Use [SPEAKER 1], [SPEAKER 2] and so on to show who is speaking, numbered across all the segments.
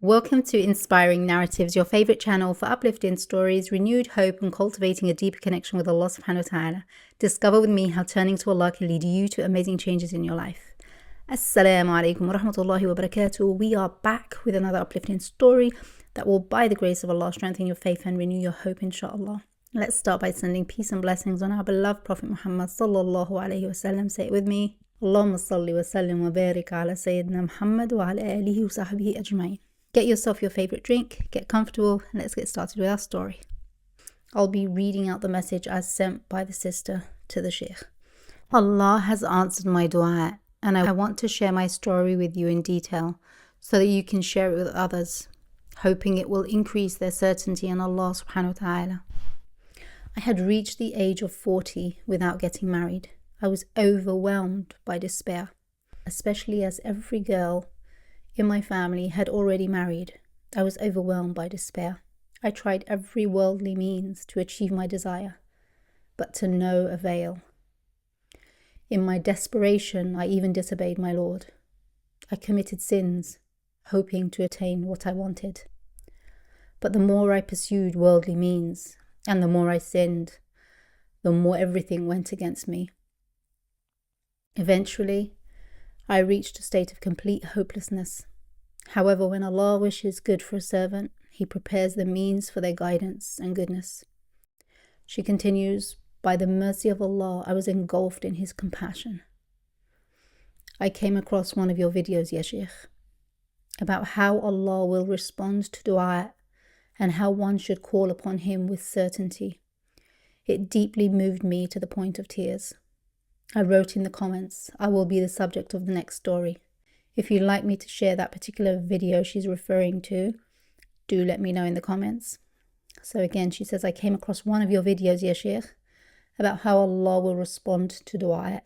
[SPEAKER 1] Welcome to Inspiring Narratives, your favorite channel for uplifting stories, renewed hope, and cultivating a deeper connection with Allah subhanahu wa ta'ala. Discover with me how turning to Allah can lead you to amazing changes in your life. Assalamu alaikum wa rahmatullahi wa barakatuh. We are back with another uplifting story that will, by the grace of Allah, strengthen your faith and renew your hope, inshallah. Let's start by sending peace and blessings on our beloved Prophet Muhammad sallallahu alayhi wa sallam. Say it with me. Allahumma salli wa sallim wa barik ala Sayyidina Muhammad wa ala alihi wa sahbihi ajma'in. Get yourself your favorite drink, get comfortable, and let's get started with our story. I'll be reading out the message as sent by the sister to the Sheikh. Allah has answered my dua, and I want to share my story with you in detail so that you can share it with others, hoping it will increase their certainty in Allah subhanahu wa ta'ala. I had reached the age of 40 without getting married. I was overwhelmed by despair, especially as every girl in my family had already married. I was overwhelmed by despair. I tried every worldly means to achieve my desire, but to no avail. In my desperation, I even disobeyed my Lord. I committed sins, hoping to attain what I wanted. But the more I pursued worldly means, and the more I sinned, the more everything went against me. Eventually, I reached a state of complete hopelessness. However, when Allah wishes good for a servant, He prepares the means for their guidance and goodness. She continues, by the mercy of Allah, I was engulfed in His compassion. I came across one of your videos, Ya Sheikh, about how Allah will respond to dua and how one should call upon Him with certainty. It deeply moved me to the point of tears. I wrote in the comments, I will be the subject of the next story. If you'd like me to share that particular video she's referring to, do let me know in the comments. So again, she says, I came across one of your videos, Ya Sheikh, about how Allah will respond to dua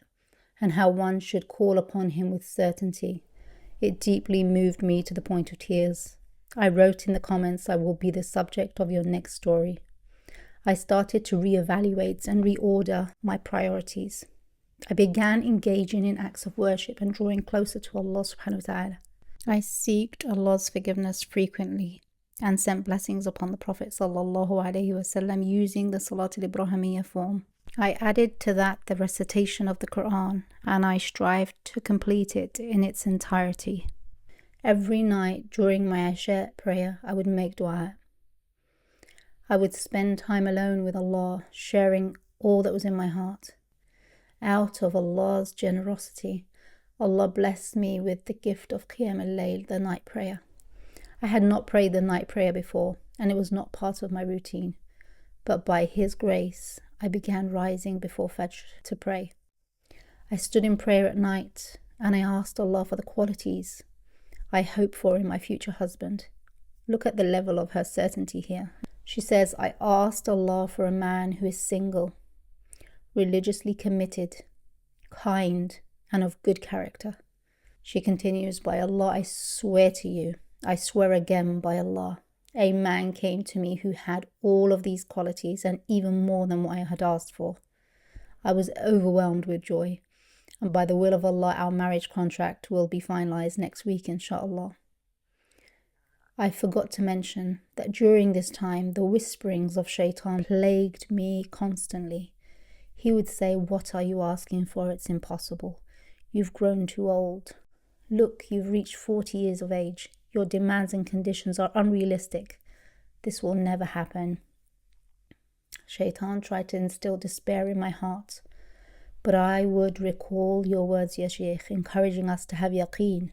[SPEAKER 1] and how one should call upon Him with certainty. It deeply moved me to the point of tears. I wrote in the comments, I will be the subject of your next story. I started to reevaluate and reorder my priorities. I began engaging in acts of worship and drawing closer to Allah subhanahu wa ta'ala. I sought Allah's forgiveness frequently and sent blessings upon the Prophet sallallahu alayhi wa sallam using the Salat al-Ibrahimiyya form. I added to that the recitation of the Quran, and I strived to complete it in its entirety. Every night during my Isha prayer, I would make dua. I would spend time alone with Allah, sharing all that was in my heart. Out of Allah's generosity, Allah blessed me with the gift of Qiyam al-Layl, the night prayer. I had not prayed the night prayer before, and it was not part of my routine. But by His grace, I began rising before Fajr to pray. I stood in prayer at night, and I asked Allah for the qualities I hope for in my future husband. Look at the level of her certainty here. She says, I asked Allah for a man who is single, religiously committed, kind, and of good character. She continues, by Allah, I swear to you, I swear again by Allah, a man came to me who had all of these qualities and even more than what I had asked for. I was overwhelmed with joy, and by the will of Allah, our marriage contract will be finalized next week, inshallah. I forgot to mention that during this time, the whisperings of Shaitan plagued me constantly. He would say, what are you asking for? It's impossible. You've grown too old. Look, you've reached 40 years of age. Your demands and conditions are unrealistic. This will never happen. Shaitan tried to instill despair in my heart. But I would recall your words, Ya Shaykh, encouraging us to have yaqeen,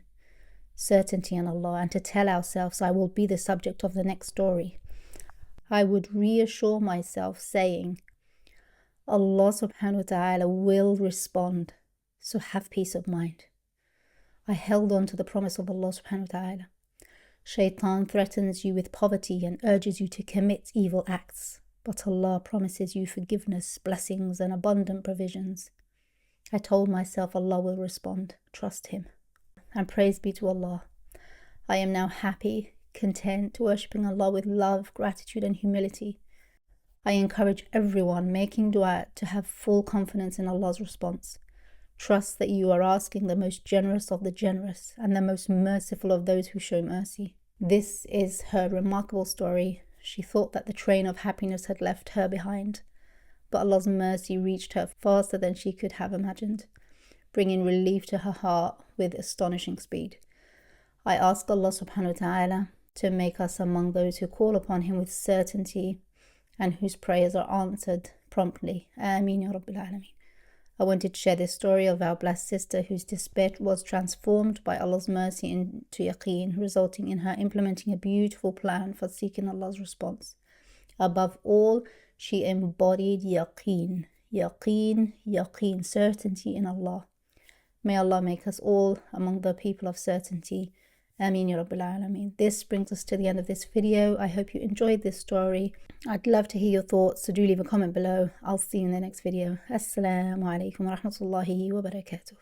[SPEAKER 1] certainty in Allah, and to tell ourselves, I will be the subject of the next story. I would reassure myself, saying, Allah subhanahu wa ta'ala will respond, so have peace of mind. I held on to the promise of Allah subhanahu wa ta'ala. Shaitan threatens you with poverty and urges you to commit evil acts, but Allah promises you forgiveness, blessings, and abundant provisions. I told myself Allah will respond, trust Him. And praise be to Allah. I am now happy, content, worshipping Allah with love, gratitude, and humility. I encourage everyone making dua to have full confidence in Allah's response. Trust that you are asking the most generous of the generous and the most merciful of those who show mercy. This is her remarkable story. She thought that the train of happiness had left her behind, but Allah's mercy reached her faster than she could have imagined, bringing relief to her heart with astonishing speed. I ask Allah subhanahu wa ta'ala to make us among those who call upon Him with certainty and whose prayers are answered promptly. Ameen ya Rabbil Alameen. I wanted to share this story of our blessed sister whose despair was transformed by Allah's mercy into yaqeen, resulting in her implementing a beautiful plan for seeking Allah's response. Above all, she embodied yaqeen, certainty in Allah. May Allah make us all among the people of certainty. Ameen ya Rabbil Alameen. This brings us to the end of this video. I hope you enjoyed this story. I'd love to hear your thoughts, so do leave a comment below. I'll see you in the next video. Assalamu alaikum wa rahmatullahi wa barakatuh.